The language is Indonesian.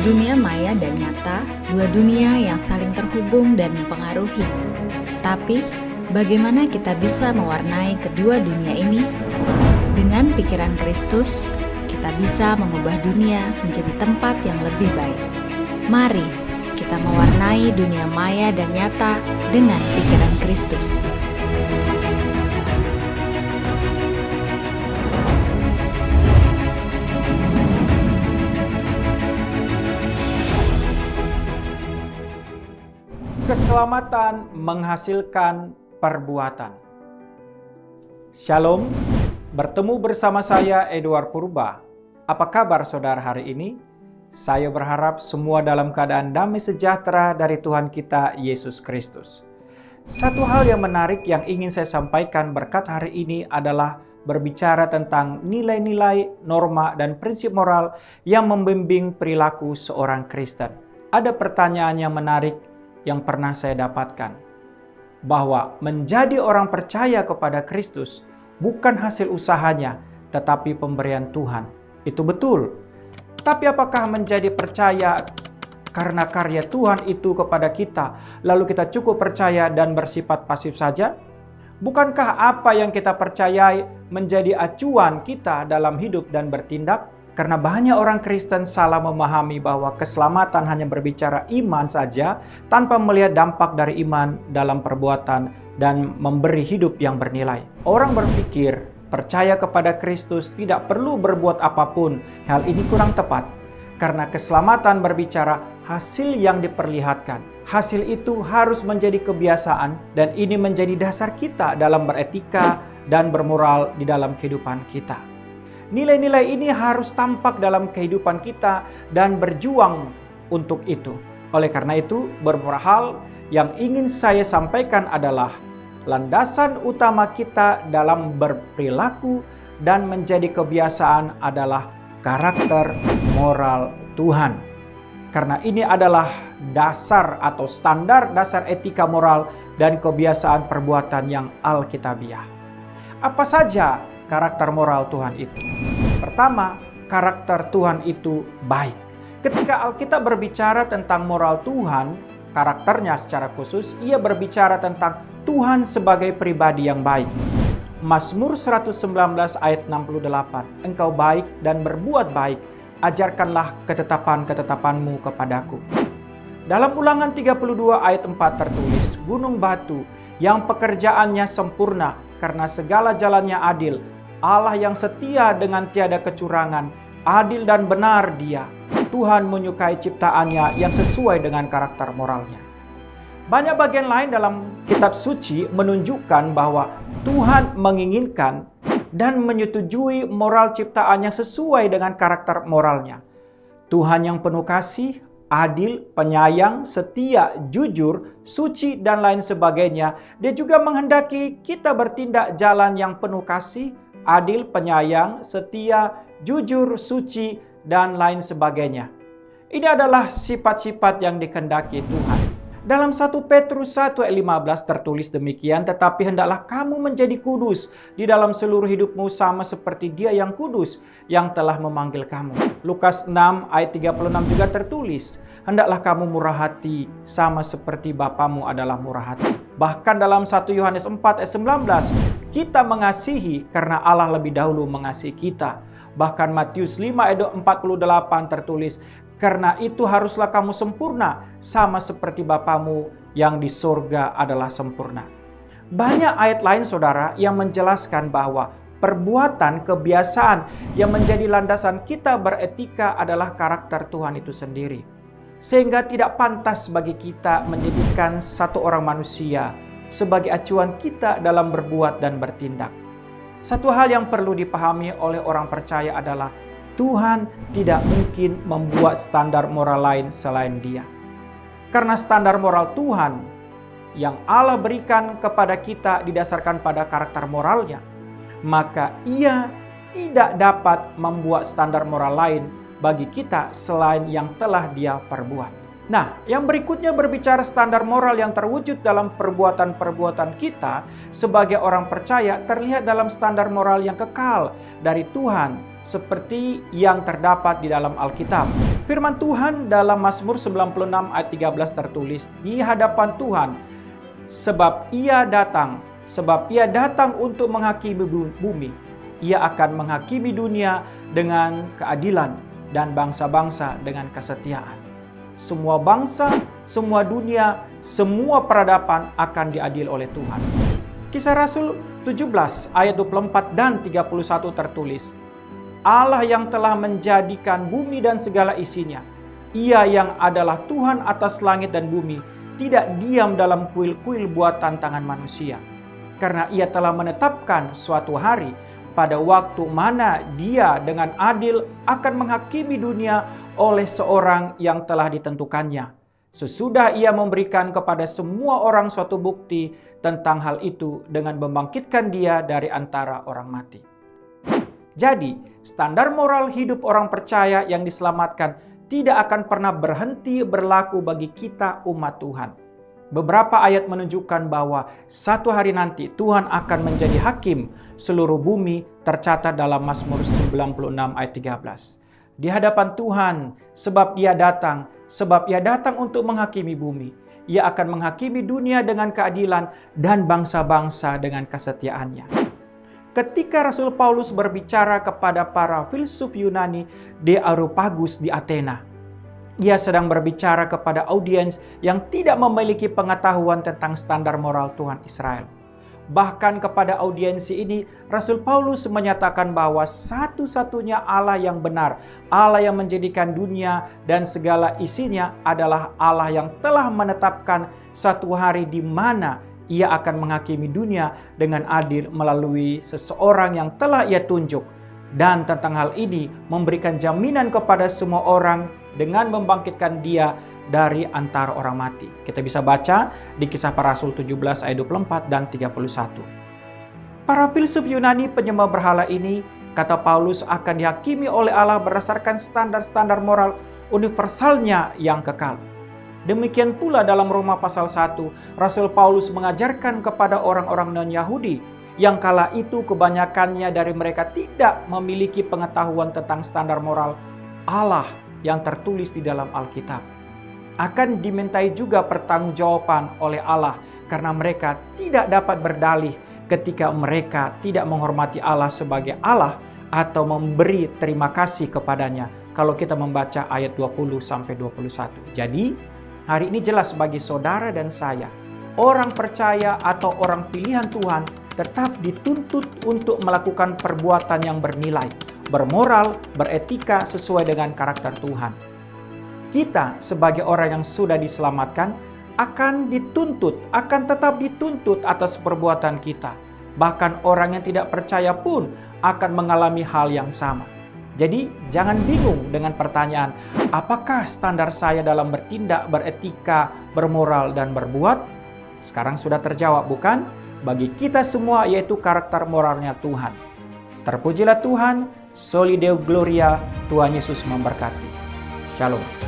Dunia maya dan nyata, dua dunia yang saling terhubung dan mempengaruhi. Tapi, bagaimana kita bisa mewarnai kedua dunia ini? Dengan pikiran Kristus, kita bisa mengubah dunia menjadi tempat yang lebih baik. Mari kita mewarnai dunia maya dan nyata dengan pikiran Kristus. Keselamatan menghasilkan perbuatan. Shalom, bertemu bersama saya Edward Purba. Apa kabar saudara hari ini? Saya berharap semua dalam keadaan damai sejahtera dari Tuhan kita Yesus Kristus. Satu hal yang menarik yang ingin saya sampaikan berkat hari ini adalah berbicara tentang nilai-nilai, norma, dan prinsip moral yang membimbing perilaku seorang Kristen. Ada pertanyaan yang menarik yang pernah saya dapatkan, bahwa menjadi orang percaya kepada Kristus bukan hasil usahanya, tetapi pemberian Tuhan. Itu betul. Tapi apakah menjadi percaya karena karya Tuhan itu kepada kita, lalu kita cukup percaya dan bersifat pasif saja? Bukankah apa yang kita percayai menjadi acuan kita dalam hidup dan bertindak? Karena banyak orang Kristen salah memahami bahwa keselamatan hanya berbicara iman saja tanpa melihat dampak dari iman dalam perbuatan dan memberi hidup yang bernilai. Orang berpikir percaya kepada Kristus tidak perlu berbuat apapun. Hal ini kurang tepat karena keselamatan berbicara hasil yang diperlihatkan. Hasil itu harus menjadi kebiasaan dan ini menjadi dasar kita dalam beretika dan bermoral di dalam kehidupan kita. Nilai-nilai ini harus tampak dalam kehidupan kita dan berjuang untuk itu. Oleh karena itu, beberapa hal yang ingin saya sampaikan adalah landasan utama kita dalam berperilaku dan menjadi kebiasaan adalah karakter moral Tuhan. Karena ini adalah dasar atau standar dasar etika moral dan kebiasaan perbuatan yang alkitabiah. Apa saja karakter moral Tuhan itu? Pertama, karakter Tuhan itu baik. Ketika Alkitab berbicara tentang moral Tuhan, karakternya secara khusus, ia berbicara tentang Tuhan sebagai pribadi yang baik. Mazmur 119 ayat 68, Engkau baik dan berbuat baik, ajarkanlah ketetapan-ketetapanmu kepadaku. Dalam Ulangan 32 ayat 4 tertulis, Gunung batu yang pekerjaannya sempurna karena segala jalannya adil, Allah yang setia dengan tiada kecurangan, adil dan benar Dia. Tuhan menyukai ciptaannya yang sesuai dengan karakter moralnya. Banyak bagian lain dalam kitab suci menunjukkan bahwa Tuhan menginginkan dan menyetujui moral ciptaan yang sesuai dengan karakter moralnya. Tuhan yang penuh kasih, adil, penyayang, setia, jujur, suci, dan lain sebagainya. Dia juga menghendaki kita bertindak jalan yang penuh kasih, adil, penyayang, setia, jujur, suci, dan lain sebagainya. Ini adalah sifat-sifat yang dikehendaki Tuhan. Dalam 1 Petrus 1 ayat 15 tertulis demikian, tetapi hendaklah kamu menjadi kudus di dalam seluruh hidupmu sama seperti Dia yang kudus yang telah memanggil kamu. Lukas 6 ayat 36 juga tertulis, hendaklah kamu murah hati sama seperti Bapamu adalah murah hati. Bahkan dalam 1 Yohanes 4 ayat 19, kita mengasihi karena Allah lebih dahulu mengasihi kita. Bahkan Matius 5 ayat 48 tertulis, karena itu haruslah kamu sempurna sama seperti Bapamu yang di sorga adalah sempurna. Banyak ayat lain saudara yang menjelaskan bahwa perbuatan, kebiasaan yang menjadi landasan kita beretika adalah karakter Tuhan itu sendiri. Sehingga tidak pantas bagi kita menjadikan satu orang manusia sebagai acuan kita dalam berbuat dan bertindak. Satu hal yang perlu dipahami oleh orang percaya adalah Tuhan tidak mungkin membuat standar moral lain selain Dia. Karena standar moral Tuhan yang Allah berikan kepada kita didasarkan pada karakter moralnya, maka Ia tidak dapat membuat standar moral lain bagi kita selain yang telah Dia perbuat. Nah, yang berikutnya berbicara standar moral yang terwujud dalam perbuatan-perbuatan kita sebagai orang percaya terlihat dalam standar moral yang kekal dari Tuhan seperti yang terdapat di dalam Alkitab. Firman Tuhan dalam Mazmur 96 ayat 13 tertulis, "Di hadapan Tuhan, sebab Ia datang untuk menghakimi bumi. Ia akan menghakimi dunia dengan keadilan dan bangsa-bangsa dengan kesetiaan." Semua bangsa, semua dunia, semua peradaban akan diadili oleh Tuhan. Kisah Rasul 17 ayat 24 dan 31 tertulis, "Allah yang telah menjadikan bumi dan segala isinya, Ia yang adalah Tuhan atas langit dan bumi, tidak diam dalam kuil-kuil buatan tangan manusia. Karena Ia telah menetapkan suatu hari pada waktu mana Dia dengan adil akan menghakimi dunia oleh seorang yang telah ditentukannya. Sesudah Ia memberikan kepada semua orang suatu bukti tentang hal itu dengan membangkitkan Dia dari antara orang mati." Jadi, standar moral hidup orang percaya yang diselamatkan tidak akan pernah berhenti berlaku bagi kita umat Tuhan. Beberapa ayat menunjukkan bahwa satu hari nanti Tuhan akan menjadi hakim seluruh bumi, tercatat dalam Mazmur 96 ayat 13. Di hadapan Tuhan, sebab Ia datang untuk menghakimi bumi. Ia akan menghakimi dunia dengan keadilan dan bangsa-bangsa dengan kesetiaannya. Ketika Rasul Paulus berbicara kepada para filsuf Yunani di Areopagus di Athena, ia sedang berbicara kepada audiens yang tidak memiliki pengetahuan tentang standar moral Tuhan Israel. Bahkan kepada audiensi ini, Rasul Paulus menyatakan bahwa satu-satunya Allah yang benar, Allah yang menjadikan dunia dan segala isinya adalah Allah yang telah menetapkan satu hari di mana Ia akan menghakimi dunia dengan adil melalui seseorang yang telah Ia tunjuk. Dan tentang hal ini memberikan jaminan kepada semua orang dengan membangkitkan Dia dari antara orang mati. Kita bisa baca di Kisah Para Rasul 17 ayat 24 dan 31. Para filsuf Yunani penyembah berhala ini, kata Paulus, akan dihakimi oleh Allah berdasarkan standar-standar moral universalnya yang kekal. Demikian pula dalam Roma pasal 1, Rasul Paulus mengajarkan kepada orang-orang non-Yahudi yang kala itu kebanyakannya dari mereka tidak memiliki pengetahuan tentang standar moral Allah yang tertulis di dalam Alkitab. Akan dimintai juga pertanggungjawaban oleh Allah karena mereka tidak dapat berdalih ketika mereka tidak menghormati Allah sebagai Allah atau memberi terima kasih kepadanya. Kalau kita membaca ayat 20-21. Jadi, hari ini jelas bagi saudara dan saya, orang percaya atau orang pilihan Tuhan tetap dituntut untuk melakukan perbuatan yang bernilai, bermoral, beretika sesuai dengan karakter Tuhan. Kita sebagai orang yang sudah diselamatkan akan tetap dituntut atas perbuatan kita. Bahkan orang yang tidak percaya pun akan mengalami hal yang sama. Jadi jangan bingung dengan pertanyaan, apakah standar saya dalam bertindak, beretika, bermoral, dan berbuat? Sekarang sudah terjawab, bukan? Bagi kita semua yaitu karakter moralnya Tuhan. Terpujilah Tuhan, Soli Deo Gloria, Tuhan Yesus memberkati. Shalom.